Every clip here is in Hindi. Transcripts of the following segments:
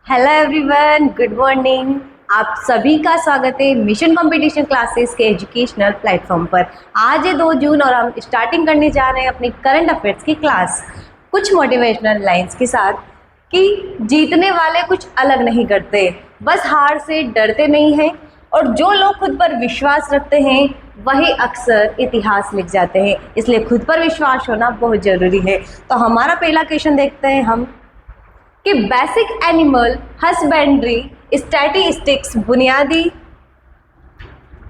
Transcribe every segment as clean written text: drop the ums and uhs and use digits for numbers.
Hello everyone, good morning. आप सभी का स्वागत है मिशन कंपटीशन क्लासेस के एजुकेशनल प्लेटफॉर्म पर। आज है 2 जून और हम स्टार्टिंग करने जा रहे हैं अपनी करंट अफेयर्स की क्लास कुछ मोटिवेशनल लाइंस के साथ कि जीतने वाले कुछ अलग नहीं करते, बस हार से डरते नहीं हैं और जो लोग खुद पर विश्वास रखते हैं वही अक्सर इतिहास लिख जाते हैं। इसलिए खुद पर विश्वास होना बहुत ज़रूरी है। तो हमारा पहला क्वेश्चन देखते हैं हम कि बेसिक एनिमल हस्बेंड्री स्टैटिस्टिक्स बुनियादी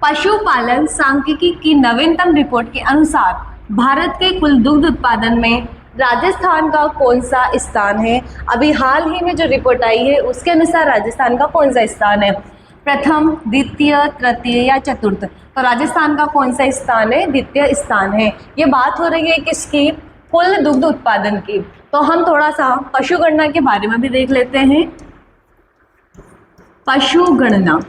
पशुपालन सांख्यिकी की नवीनतम रिपोर्ट के अनुसार भारत के कुल दुग्ध उत्पादन में राजस्थान का कौन सा स्थान है। अभी हाल ही में जो रिपोर्ट आई है उसके अनुसार राजस्थान का कौन सा स्थान है, प्रथम, द्वितीय, तृतीय या चतुर्थ। तो राजस्थान का कौन सा स्थान है? द्वितीय स्थान है। ये बात हो रही है किसकी? कुल दुग्ध उत्पादन की। तो हम थोड़ा सा पशुगणना के बारे में भी देख लेते हैं। पशुगणना,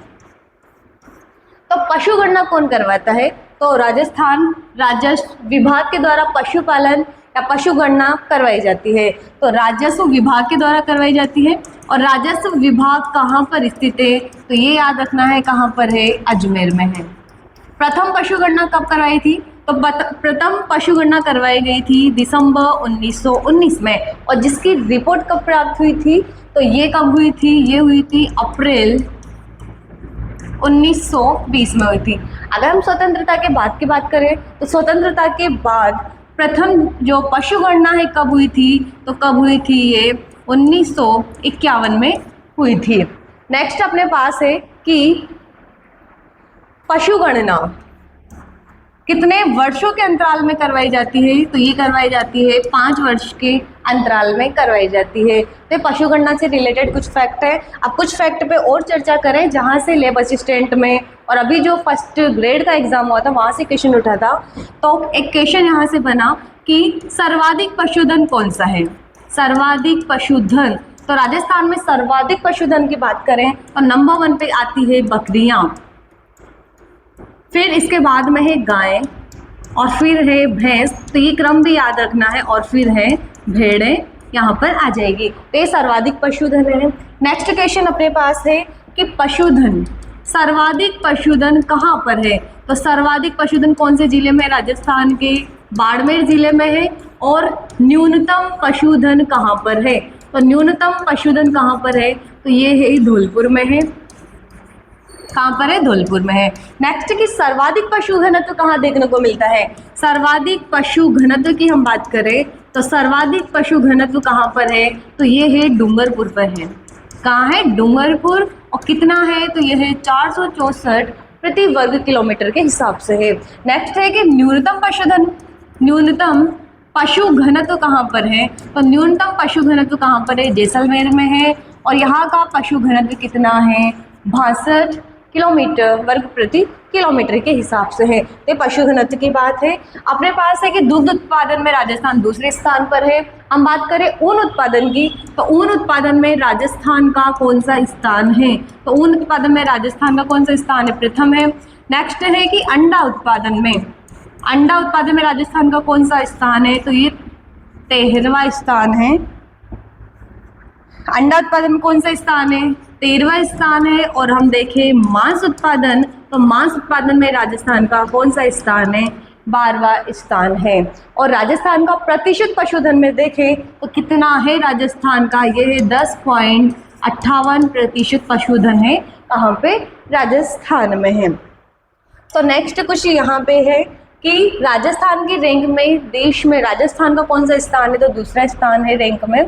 तो पशुगणना कौन करवाता है? तो राजस्थान राजस्व विभाग के द्वारा पशुपालन या पशुगणना करवाई जाती है। तो राजस्व विभाग के द्वारा करवाई जाती है। और राजस्व विभाग कहाँ पर स्थित है? तो ये याद रखना है, कहाँ पर है? अजमेर में है। प्रथम पशुगणना कब करवाई थी? तो प्रथम पशुगणना करवाई गई थी दिसंबर 1919 में। और जिसकी रिपोर्ट कब प्राप्त हुई थी? तो ये कब हुई थी? ये हुई थी अप्रैल 1920 में हुई थी। अगर हम स्वतंत्रता के बाद की बात करें तो स्वतंत्रता के बाद प्रथम जो पशुगणना है कब हुई थी? तो कब हुई थी? ये 1951 में हुई थी। नेक्स्ट अपने पास है कि पशुगणना कितने वर्षों के अंतराल में करवाई जाती है? तो ये करवाई जाती है 5 वर्ष के अंतराल में करवाई जाती है। तो पशुगणना से रिलेटेड कुछ फैक्ट है। अब कुछ फैक्ट पे और चर्चा करें जहाँ से लैब असिस्टेंट में और अभी जो फर्स्ट ग्रेड का एग्जाम हुआ था वहाँ से क्वेश्चन उठा था। तो एक क्वेश्चन यहाँ से बना कि सर्वाधिक पशुधन कौन सा है? सर्वाधिक पशुधन, तो राजस्थान में सर्वाधिक पशुधन की बात करें तो नंबर 1 पे आती है बकरियाँ, फिर इसके बाद में है गाय और फिर है भैंस। तो ये क्रम भी याद रखना है। और फिर है भेड़ें यहाँ पर आ जाएगी। तो ये सर्वाधिक पशुधन है। नेक्स्ट क्वेश्चन अपने पास है कि पशुधन, सर्वाधिक पशुधन कहाँ पर है? तो सर्वाधिक पशुधन कौन से जिले में? राजस्थान के बाड़मेर जिले में है। और न्यूनतम पशुधन कहाँ पर है? तो न्यूनतम पशुधन कहाँ पर है? तो ये है धौलपुर में है। कहाँ पर है? धौलपुर में है। नेक्स्ट की सर्वाधिक पशु घनत्व कहाँ देखने को मिलता है? सर्वाधिक पशु घनत्व की हम बात करें तो सर्वाधिक पशु घनत्व कहाँ पर है? तो ये है डूंगरपुर पर है। कहाँ है? डूंगरपुर। और कितना है? तो ये है 464 प्रति वर्ग किलोमीटर के हिसाब से है। नेक्स्ट है कि न्यूनतम पशुधन, न्यूनतम पशु घनत्व कहाँ पर है? तो न्यूनतम पशु घनत्व कहाँ पर है? जैसलमेर में है। और यहाँ का पशु घनत्व कितना है? 62 किलोमीटर वर्ग प्रति किलोमीटर के हिसाब से है। तो पशु घनत्व की बात है। अपने पास है कि दुग्ध उत्पादन में राजस्थान दूसरे स्थान पर है। हम बात करें ऊन उत्पादन की तो ऊन उत्पादन में राजस्थान का कौन सा स्थान है? तो ऊन उत्पादन में राजस्थान का कौन सा स्थान है? प्रथम है। नेक्स्ट है कि अंडा उत्पादन में, अंडा उत्पादन में राजस्थान का कौन सा स्थान है? तो ये 13वां स्थान है। अंडा उत्पादन में कौन सा स्थान है? 13वां स्थान है। और हम देखें मांस उत्पादन, तो मांस उत्पादन में राजस्थान का कौन सा स्थान है? 12वां स्थान है। और राजस्थान का प्रतिशत पशुधन में देखें तो कितना है राजस्थान का? ये है 10.58% पशुधन है। कहाँ पे? राजस्थान में है। तो नेक्स्ट कुछ यहाँ पे है कि राजस्थान की रैंक में देश में राजस्थान का कौन सा स्थान है? तो दूसरा स्थान है रैंक में।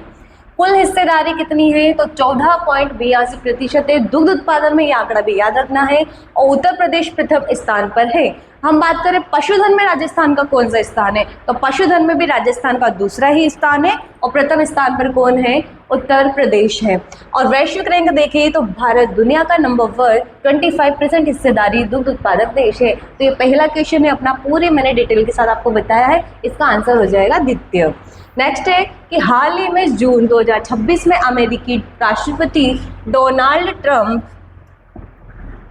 कुल हिस्सेदारी कितनी है? तो 14.82% है। दुग्ध उत्पादन में ये आंकड़ा भी याद रखना है। और उत्तर प्रदेश प्रथम स्थान पर है। हम बात करें पशुधन में राजस्थान का कौन सा स्थान है? तो पशुधन में भी राजस्थान का दूसरा ही स्थान है। और प्रथम स्थान पर कौन है? उत्तर प्रदेश है। और वैश्विक रैंक देखें तो भारत दुनिया का नंबर 1 25% हिस्सेदारी दुग्ध उत्पादक देश है। तो ये पहला क्वेश्चन है अपना, पूरे मैंने डिटेल के साथ आपको बताया है। इसका आंसर हो जाएगा द्वितीय। नेक्स्ट है कि हाल ही में जून 2026 में अमेरिकी राष्ट्रपति डोनाल्ड ट्रंप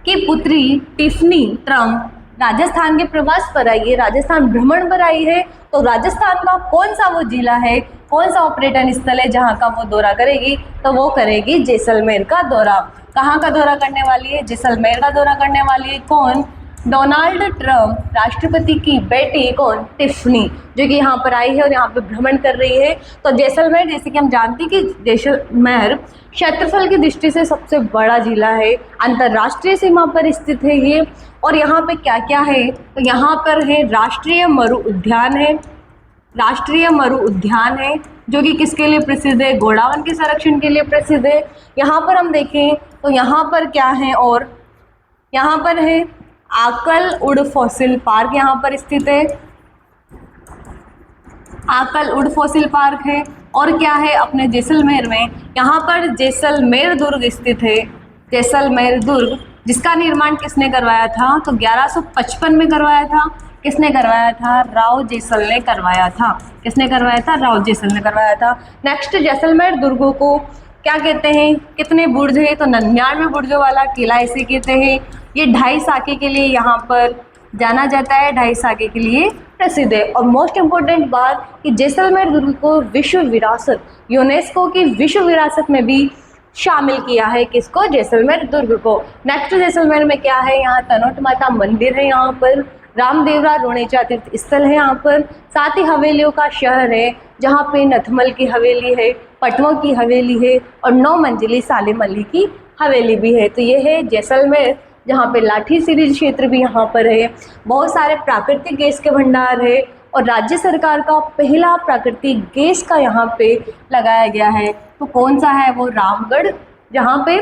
की पुत्री टिफनी ट्रंप राजस्थान के प्रवास पर आई है, राजस्थान भ्रमण पर आई है। तो राजस्थान का कौन सा वो जिला है कौन सा पर्यटन स्थल है जहाँ का वो दौरा करेगी, तो वो करेगी जैसलमेर का दौरा। कहाँ का दौरा करने वाली है? जैसलमेर का दौरा करने वाली है। कौन? डोनाल्ड ट्रम्प, राष्ट्रपति की बेटी कौन? टिफ़नी, जो कि यहाँ पर आई है और यहाँ पर भ्रमण कर रही है। तो जैसलमेर, जैसे कि हम जानते हैं कि जैसलमेर क्षेत्रफल की दृष्टि से सबसे बड़ा जिला है, अंतर्राष्ट्रीय सीमा पर स्थित है ये। और यहाँ पे क्या क्या है? तो यहाँ पर है राष्ट्रीय मरु उद्यान है, राष्ट्रीय मरु उद्यान है जो कि किसके लिए प्रसिद्ध है? गोडावण के संरक्षण के लिए प्रसिद्ध है। यहाँ पर हम देखें तो यहाँ पर क्या है, और यहाँ पर है आकल उड़ फॉसिल पार्क, यहाँ पर स्थित है आकल उड़ फॉसिल पार्क है। और क्या है अपने जैसलमेर में? यहाँ पर जैसलमेर दुर्ग स्थित है, जैसलमेर दुर्ग, जिसका निर्माण किसने करवाया था? तो 1155 में करवाया था। किसने करवाया था? राव जेसल ने करवाया था। किसने करवाया था? राव जेसल ने करवाया था। नेक्स्ट, जैसलमेर दुर्गों को क्या कहते हैं? कितने बुर्ज है? तो 99 बुर्जों वाला किला इसे कहते हैं। ये 2.5 साके के लिए यहाँ पर जाना जाता है, 2.5 साके के लिए प्रसिद्ध है। और मोस्ट इम्पोर्टेंट बात कि जैसलमेर दुर्ग को विश्व विरासत, यूनेस्को की विश्व विरासत में भी शामिल किया है। किसको? जैसलमेर दुर्ग को। नेक्स्ट, जैसलमेर में क्या है? यहाँ तनोट माता मंदिर है, यहाँ पर रामदेवरा रोणेचा तीर्थ स्थल है यहाँ पर। साथ ही हवेलियों का शहर है, जहाँ पे नथमल की हवेली है, पटवों की हवेली है और 9 मंजिली सालिम अली की हवेली भी है। तो ये है जैसलमेर, जहाँ पे लाठी सीरीज क्षेत्र भी यहाँ पर है। बहुत सारे प्राकृतिक गैस के भंडार है और राज्य सरकार का पहला प्राकृतिक गैस का यहाँ पे लगाया गया है। तो कौन सा है वो? रामगढ़, जहाँ पे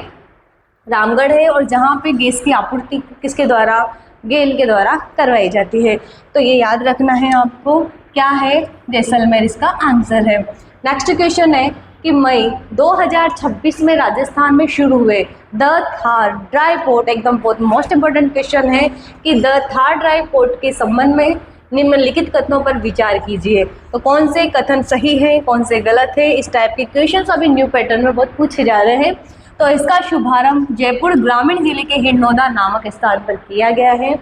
रामगढ़ है और जहाँ पे गैस की आपूर्ति किसके द्वारा? गेल के द्वारा करवाई जाती है। तो ये याद रखना है आपको। क्या है? जैसलमेर इसका आंसर है। नेक्स्ट क्वेश्चन है कि मई 2026 में राजस्थान में शुरू हुए द थार ड्राई पोर्ट, एकदम बहुत मोस्ट इंपॉर्टेंट क्वेश्चन है कि द थार ड्राई पोर्ट के संबंध में निम्नलिखित कथनों पर विचार कीजिए। तो कौन से कथन सही है, कौन से गलत है? इस टाइप के क्वेश्चन अभी न्यू पैटर्न में बहुत पूछे जा रहे हैं। तो इसका शुभारंभ जयपुर ग्रामीण जिले के हिंडोदा नामक स्थान पर किया गया है।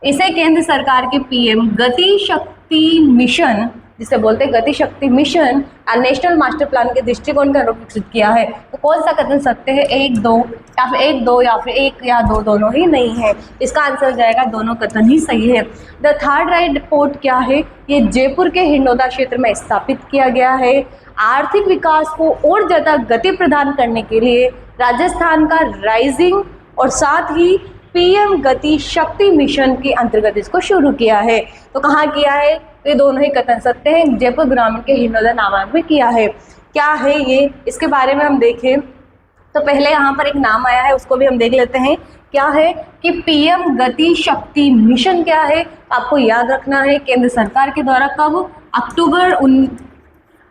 इसे केंद्र सरकार के पीएम गति शक्ति मिशन, जिसे बोलते हैं गति शक्ति मिशन और नेशनल मास्टर प्लान के दृष्टिकोण का अनुरूप विकसित किया है। तो कौन सा कथन सत्य है? 1, 2 या फिर 1, 2 या फिर 1 या 2 दोनों ही नहीं है। इसका आंसर हो जाएगा दोनों कथन ही सही है। द थार ड्राई पोर्ट क्या है? ये जयपुर के हिंडोदा क्षेत्र में स्थापित किया गया है। आर्थिक विकास को और ज़्यादा गति प्रदान करने के लिए राजस्थान का राइजिंग और साथ ही पीएम गति शक्ति मिशन के अंतर्गत इसको शुरू किया है। तो कहाँ किया है? ये दोनों ही कथन सत्य हैं। जयपुर ग्रामीण के हिंडोदा नामक में किया है। क्या है ये? इसके बारे में हम देखें तो पहले यहाँ पर एक नाम आया है, उसको भी हम देख लेते हैं। क्या है कि पीएम गति शक्ति मिशन क्या है? आपको याद रखना है केंद्र सरकार के द्वारा कब?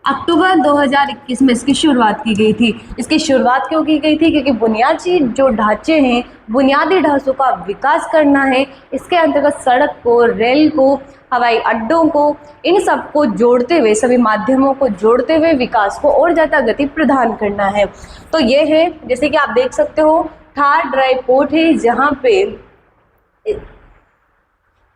अक्टूबर 2021 में इसकी शुरुआत की गई थी। इसकी शुरुआत क्यों की गई थी? क्योंकि बुनियादी जो ढांचे हैं, बुनियादी ढांचों का विकास करना है। इसके अंतर्गत सड़क को, रेल को, हवाई अड्डों को, इन सब को जोड़ते हुए, सभी माध्यमों को जोड़ते हुए विकास को और ज़्यादा गति प्रदान करना है। तो ये है, जैसे कि आप देख सकते हो, थार ड्राई पोर्ट है, जहाँ पे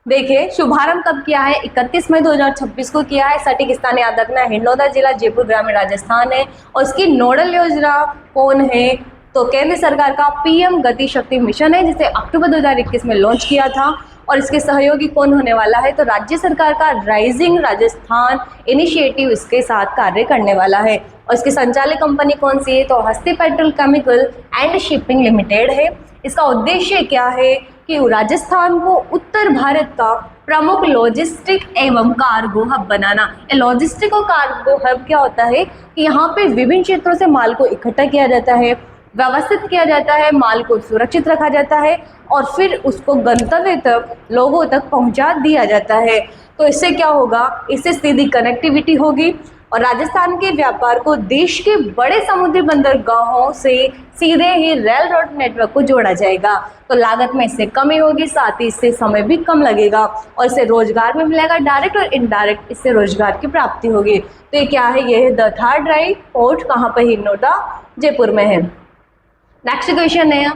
देखिए शुभारंभ कब किया है? 31 मई 2026 को किया है। सटीक स्थान याद रखना है, हिंडोदा जिला, जयपुर ग्रामीण, राजस्थान है। और इसकी नोडल योजना कौन है? तो केंद्र सरकार का पीएम गति शक्ति मिशन है, जिसे अक्टूबर 2021 में लॉन्च किया था। और इसके सहयोगी कौन होने वाला है? तो राज्य सरकार का राइजिंग राजस्थान इनिशिएटिव इसके साथ कार्य करने वाला है। और इसकी संचालक कंपनी कौन सी है? तो हस्ती पेट्रोकेमिकल एंड शिपिंग लिमिटेड है। इसका उद्देश्य क्या है कि राजस्थान को उत्तर भारत का प्रमुख लॉजिस्टिक एवं कार्गो हब बनाना। लॉजिस्टिक और कार्गो हब क्या होता है कि यहाँ पे विभिन्न क्षेत्रों से माल को इकट्ठा किया जाता है, व्यवस्थित किया जाता है, माल को सुरक्षित रखा जाता है और फिर उसको गंतव्य तक, लोगों तक पहुँचा दिया जाता है। तो इससे क्या होगा? इससे सीधी कनेक्टिविटी होगी और राजस्थान के व्यापार को देश के बड़े समुद्री बंदरगाहों से सीधे ही रेल रोड नेटवर्क को जोड़ा जाएगा। तो लागत में इससे कमी होगी, साथ ही इससे समय भी कम लगेगा और इससे रोजगार में मिलेगा, डायरेक्ट और इनडायरेक्ट इससे रोजगार की प्राप्ति होगी। तो ये क्या है? ये है द थार ड्राई पोर्ट, कहाँ पर? हिंडोदा, जयपुर में है। नेक्स्ट क्वेश्चन है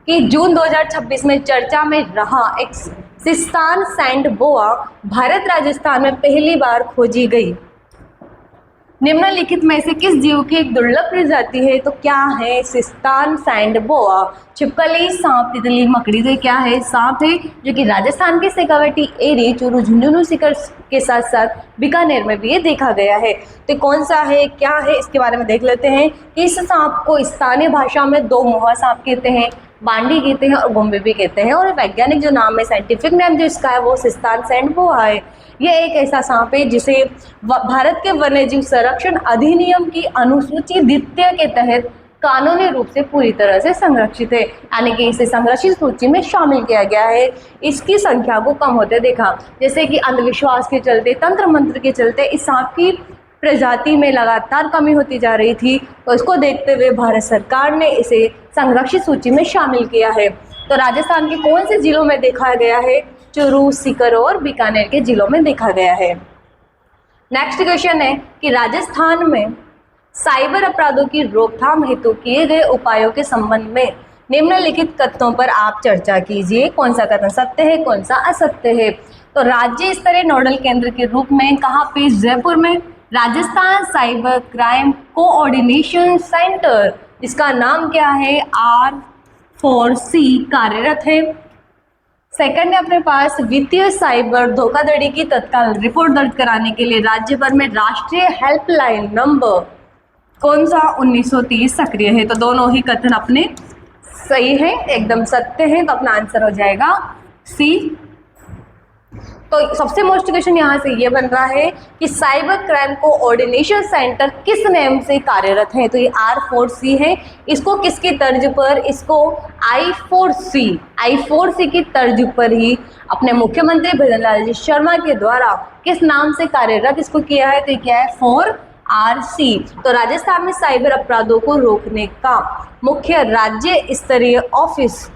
कि जून 2026 में चर्चा में रहा एक सिस्तान सैंड बोआ भारत राजस्थान में पहली बार खोजी गई। निम्नलिखित में से किस जीव की एक दुर्लभ प्रजाति है? तो क्या है? सिस्तान सैंड बोआ। छिपकली, सांप, तितली, मकड़ी। तो क्या है? सांप है, जो कि राजस्थान के शेखावटी, एरी, चूरू, झुंझुनू शिखर के साथ साथ बीकानेर में भी ये देखा गया है। तो कौन सा है, क्या है, इसके बारे में देख लेते हैं। इस सांप को स्थानीय भाषा में दो मुहा सांप कहते हैं, बांडी कहते हैं और गुम्बे भी कहते हैं। और वैज्ञानिक जो नाम है, साइंटिफिक नेम जो इसका है, वो सिस्तान सैंड बोआ है। यह एक ऐसा सांप है जिसे भारत के वन्यजीव संरक्षण अधिनियम की अनुसूची द्वितीय के तहत कानूनी रूप से पूरी तरह से संरक्षित है, यानी कि इसे संरक्षित सूची में शामिल किया गया है। इसकी संख्या को कम होते देखा, जैसे कि अंधविश्वास के चलते, तंत्र मंत्र के चलते इस सांप की प्रजाति में लगातार कमी होती जा रही थी। तो इसको देखते हुए भारत सरकार ने इसे संरक्षित सूची में शामिल किया है। तो राजस्थान के कौन से जिलों में देखा गया है? चूरू, सीकर और बीकानेर के जिलों में देखा गया है। नेक्स्ट क्वेश्चन है कि राजस्थान में साइबर अपराधों की रोकथाम हेतु किए गए उपायों के संबंध में निम्नलिखित कथनों पर आप चर्चा कीजिए। कौन सा कथन सत्य है, कौन सा असत्य है? तो राज्य स्तरीय नोडल केंद्र के रूप में कहाँ पे? जयपुर में Rajasthan cyber crime coordination centre, इसका नाम क्या है? R4C कार्यरत है। सेकंड है अपने पास वित्तीय साइबर धोखाधड़ी की तत्काल रिपोर्ट दर्ज कराने के लिए राज्य भर में राष्ट्रीय हेल्पलाइन नंबर कौन सा? 1930 सक्रिय है। तो दोनों ही कथन अपने सही है, एकदम सत्य है। तो अपना आंसर हो जाएगा सी। तो सबसे मोस्ट क्वेश्चन यहाँ से ये बन रहा है कि साइबर क्राइम कोऑर्डिनेशन सेंटर किस नेम से कार्यरत है? तो ये R4C है। इसको किसकी तर्ज पर? इसको I4C की तर्ज पर ही अपने मुख्यमंत्री भजनलाल जी शर्मा के द्वारा किस नाम से कार्यरत इसको किया है? तो क्या है? 4RC। तो राजस्थान में साइबर अपराधों को रोकने का मुख्य राज्य स्तरीय ऑफिस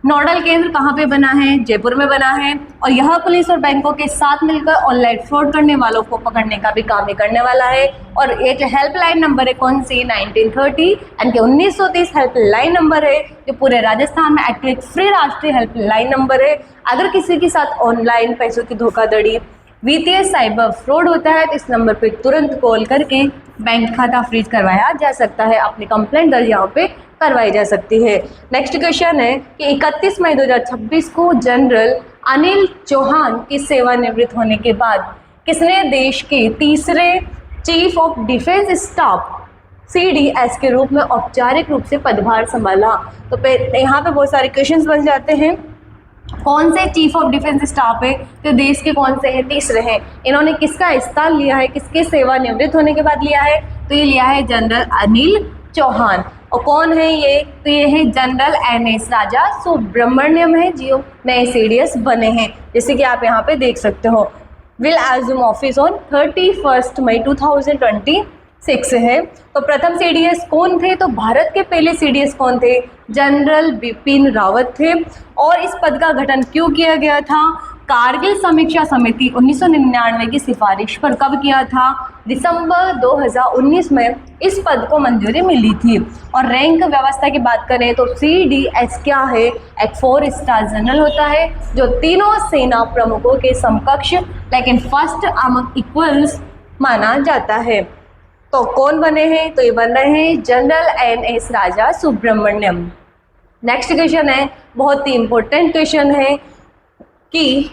नोडल केंद्र कहाँ पे बना है? जयपुर में बना है। और यह पुलिस और बैंकों के साथ मिलकर ऑनलाइन फ्रॉड करने वालों को पकड़ने का भी काम ही करने वाला है। और ये जो हेल्पलाइन नंबर है कौन सी? 1930 यानी कि 1930 हेल्पलाइन नंबर है, जो पूरे राजस्थान में एक्टिव फ्री राष्ट्रीय हेल्पलाइन नंबर है। अगर किसी के साथ ऑनलाइन पैसों की धोखाधड़ी, वित्तीय साइबर फ्रॉड होता है, तो इस नंबर पर तुरंत कॉल करके बैंक खाता फ्रीज करवाया जा सकता है। अपनी कंप्लेंट दर्ज यहाँ पे करवाई जा सकती है। नेक्स्ट क्वेश्चन है कि 31 मई 2026 को जनरल अनिल चौहान की सेवानिवृत्त होने के बाद किसने देश के तीसरे chief of defence staff CDS के रूप में औपचारिक रूप से पदभार संभाला? तो यहाँ पे बहुत सारे क्वेश्चंस बन जाते हैं। कौन से चीफ ऑफ डिफेंस स्टाफ है? तो देश के कौन से हैं? तीसरे हैं। इन्होंने किसका स्थान लिया है? किसके सेवानिवृत्त होने के बाद लिया है? तो ये लिया है जनरल अनिल चौहान। और कौन है ये? तो ये है जनरल NS राजा सुब्रमण्यम है, जो नए CDS बने हैं, जैसे कि आप यहाँ पे देख सकते हो। विल एज्यूम ऑफिस ऑन 31 मई 2026 है। तो प्रथम CDS कौन थे? तो भारत के पहले CDS कौन थे? जनरल बिपिन रावत थे। और इस पद का गठन क्यों किया गया था? कारगिल समीक्षा समिति 1999 की सिफारिश पर कब किया था? दिसंबर 2019 में इस पद को मंजूरी मिली थी। और रैंक व्यवस्था की बात करें तो CDS क्या है? एक 4 स्टार जनरल होता है, जो तीनों सेना प्रमुखों के समकक्ष लेकिन फर्स्ट अमंग इक्वल्स माना जाता है। तो कौन बने हैं? तो ये बन रहे हैं जनरल NS राजा सुब्रमण्यम। नेक्स्ट क्वेश्चन है, बहुत ही इंपॉर्टेंट क्वेश्चन है कि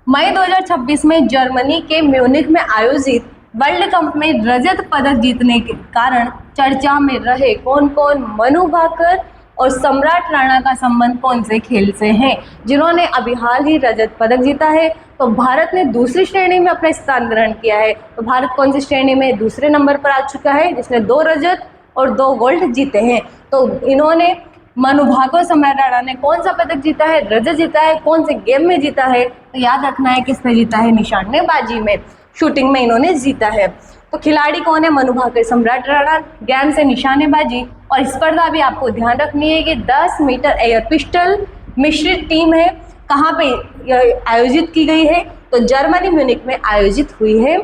मई 2026 में जर्मनी के म्यूनिख में आयोजित वर्ल्ड कप में रजत पदक जीतने के कारण चर्चा में रहे कौन कौन? मनु भाकर और सम्राट राणा का संबंध कौन से खेल से है, जिन्होंने अभी हाल ही रजत पदक जीता है? तो भारत ने दूसरी श्रेणी में अपना स्थान ग्रहण किया है। तो भारत कौन सी श्रेणी में? दूसरे नंबर पर आ चुका है, जिसने 2 रजत और 2 गोल्ड जीते हैं। तो इन्होंने मनु भाकर और सम्राट राणा ने कौन सा पदक जीता है? रजत जीता है। कौन से गेम में जीता है? तो याद रखना है किसने जीता है? निशानेबाजी में, शूटिंग में इन्होंने जीता है। तो खिलाड़ी कौन है? मनु भाकर, सम्राट राणा। गेम से निशानेबाजी। और स्पर्धा भी आपको ध्यान रखनी है कि 10 मीटर एयर पिस्टल मिश्रित टीम है। कहाँ पे आयोजित की गई है? तो जर्मनी म्यूनिख में आयोजित हुई है।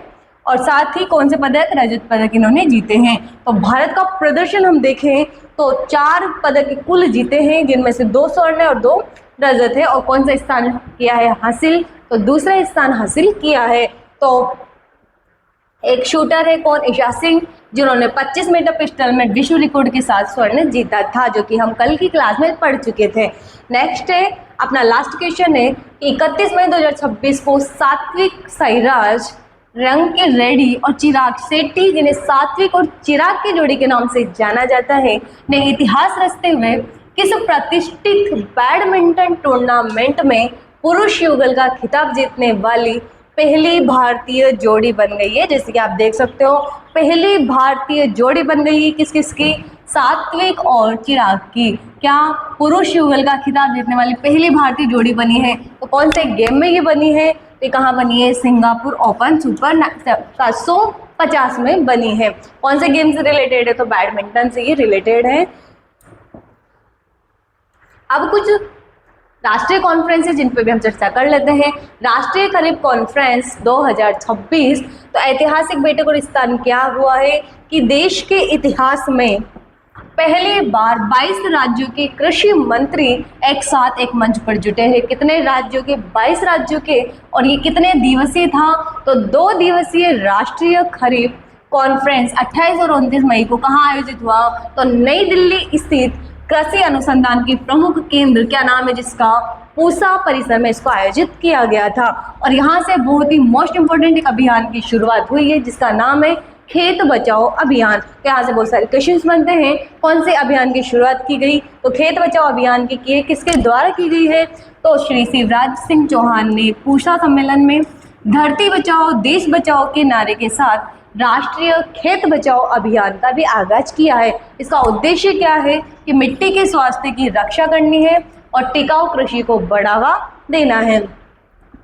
और साथ ही कौन से पदक? रजत पदक इन्होंने जीते हैं। तो भारत का प्रदर्शन हम देखें तो 4 पदक कुल जीते हैं, जिनमें से 2 स्वर्ण और 2 रजत है। और कौन सा स्थान किया है हासिल? तो दूसरा स्थान हासिल किया है। तो एक शूटर है कौन, ईशा सिंह, जिन्होंने 25 मीटर पिस्टल में विश्व रिकॉर्ड के साथ स्वर्ण जीता था, जो कि हम कल की क्लास में पढ़ चुके थे। नेक्स्ट है अपना लास्ट क्वेश्चन है कि 31 मई 2026 को सात्विक साईराज, रंकी रेड्डी और चिराग शेट्टी, जिन्हें सात्विक और चिराग की जोड़ी के नाम से जाना जाता है, ने इतिहास रचते हुए किस प्रतिष्ठित बैडमिंटन टूर्नामेंट में पुरुष युगल का खिताब जीतने वाली पहली भारतीय जोड़ी बन गई है। जैसे कि आप देख सकते हो पहली भारतीय जोड़ी बन गई है किस किस की, सात्विक और चिराग की। क्या पुरुष युगल का खिताब जीतने वाली पहली भारतीय जोड़ी बनी है? तो कौन से गेम में ये बनी है? ये कहाँ बनी है? सिंगापुर ओपन सुपर 750 में बनी है। कौन से गेम से रिलेटेड है? तो बैडमिंटन से ये रिलेटेड है। अब कुछ राष्ट्रीय कॉन्फ्रेंस है जिन पे भी हम चर्चा कर लेते हैं। राष्ट्रीय खरीफ कॉन्फ्रेंस 2026, तो ऐतिहासिक बैठक और स्थान क्या हुआ है कि देश के इतिहास में पहली बार 22 राज्यों के कृषि मंत्री एक साथ एक मंच पर जुटे हैं। कितने राज्यों के? 22 राज्यों के। और ये कितने दिवसीय था? तो 2 दिवसीय राष्ट्रीय खरीफ कॉन्फ्रेंस 28 और 29 मई को कहाँ आयोजित हुआ? तो नई दिल्ली स्थित कृषि अनुसंधान के प्रमुख केंद्र, क्या नाम है जिसका, पूसा परिसर में इसको आयोजित किया गया था। और यहाँ से बहुत ही मोस्ट इंपोर्टेंट एक अभियान की शुरुआत हुई है जिसका नाम है खेत बचाओ अभियान। तो यहाँ से बहुत सारे क्वेश्चंस बनते हैं। कौन से अभियान की शुरुआत की गई? तो खेत बचाओ अभियान की किसके द्वारा की गई है? तो श्री शिवराज सिंह चौहान ने पूसा सम्मेलन में धरती बचाओ देश बचाओ के नारे के साथ राष्ट्रीय खेत बचाओ अभियान का भी आगाज किया है। इसका उद्देश्य क्या है कि मिट्टी के स्वास्थ्य की रक्षा करनी है और टिकाऊ कृषि को बढ़ावा देना है।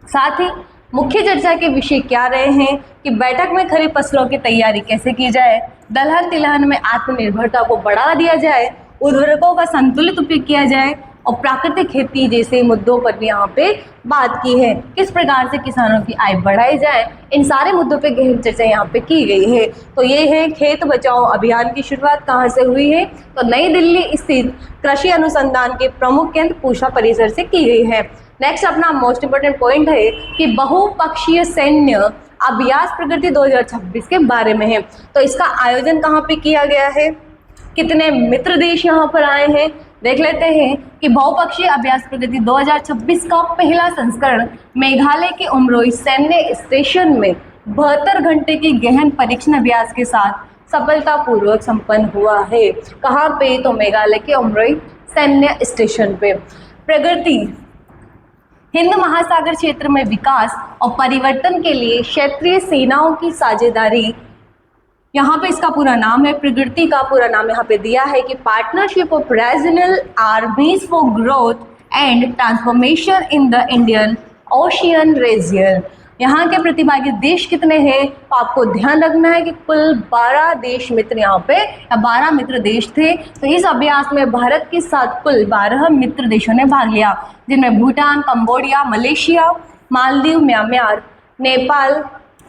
साथ ही मुख्य चर्चा के विषय क्या रहे हैं कि बैठक में खरीफ फसलों की तैयारी कैसे की जाए, दलहन तिलहन में आत्मनिर्भरता को बढ़ावा दिया जाए, उर्वरकों का संतुलित उपयोग किया जाए और प्राकृतिक खेती जैसे मुद्दों पर भी यहाँ पे बात की है। किस प्रकार से किसानों की आय बढ़ाई जाए, इन सारे मुद्दों पे गहन चर्चा यहाँ पे की गई है। तो ये है खेत बचाओ अभियान की शुरुआत कहाँ से हुई है? तो नई दिल्ली स्थित कृषि अनुसंधान के प्रमुख केंद्र पूसा परिसर से की गई है। नेक्स्ट अपना मोस्ट इंपोर्टेंट पॉइंट है कि बहुपक्षीय सैन्य अभ्यास प्रगति 2026 के बारे में है। तो इसका आयोजन कहाँ पे किया गया है? कितने मित्र देश यहाँ पर आए हैं? देख लेते हैं कि बहुपक्षीय अभ्यास प्रगति 2026 का पहला संस्करण मेघालय के उमरोई सैन्य स्टेशन में 72 घंटे के गहन परीक्षण अभ्यास के साथ सफलतापूर्वक संपन्न हुआ है। कहाँ पे? तो मेघालय के उमरोई सैन्य स्टेशन पे। प्रगति हिंद महासागर क्षेत्र में विकास और परिवर्तन के लिए क्षेत्रीय सेनाओं की साझेदारी, यहाँ पे इसका पूरा नाम है, प्रगति का पूरा नाम यहाँ पे दिया है कि partnership of regional armies for growth and transformation in the Indian Ocean region. यहाँ के प्रतिभागी देश कितने हैं? तो आपको ध्यान रखना है कि कुल 12 देश मित्र यहाँ पे 12 मित्र देश थे। तो इस अभ्यास में भारत के साथ कुल 12 मित्र देशों ने भाग लिया, जिनमें Bhutan, Cambodia, Malaysia, Maldives, Myanmar, Nepal,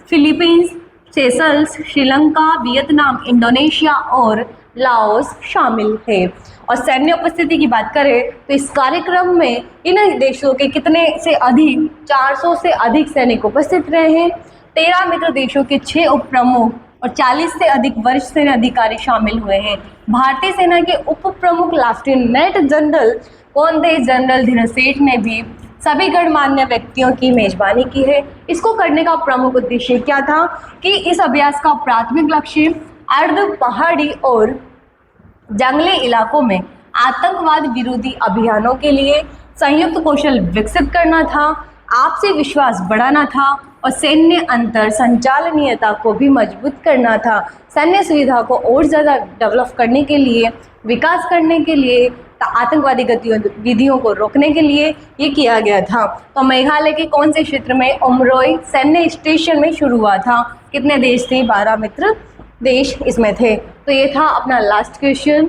Philippines, Seychelles, Sri Lanka, Vietnam, Indonesia और लाओस शामिल है। और सैन्य उपस्थिति की बात करें तो इस कार्यक्रम में इन देशों के कितने से अधिक 400 से अधिक सैनिक उपस्थित रहे हैं। 13 मित्र देशों के 6 उप प्रमुख और 40 से अधिक वरिष्ठ सेना अधिकारी शामिल हुए हैं। भारतीय सेना के उप प्रमुख लेफ्टिनेंट जनरल कौन थे? जनरल धीरज सेठ ने भी सभी गणमान्य व्यक्तियों की मेजबानी की है। इसको करने का प्रमुख उद्देश्य क्या था कि इस अभ्यास का प्राथमिक लक्ष्य अर्ध पहाड़ी और जंगली इलाकों में आतंकवाद विरोधी अभियानों के लिए संयुक्त कौशल विकसित करना था, आपसी विश्वास बढ़ाना था और सैन्य अंतर संचालनीयता को भी मजबूत करना था। सैन्य सुविधा को और ज़्यादा डेवलप करने के लिए, विकास करने के लिए, आतंकवादी गतिविधियों को रोकने के लिए ये किया गया था। तो मेघालय के कौन से क्षेत्र में? उमरोई सैन्य स्टेशन में शुरू हुआ था। कितने देश थे? 12 मित्र देश इसमें थे। तो ये था अपना लास्ट क्वेश्चन।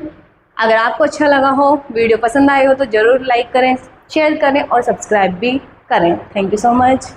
अगर आपको अच्छा लगा हो, वीडियो पसंद आए हो तो ज़रूर लाइक करें, शेयर करें और सब्सक्राइब भी करें। Thank you so much.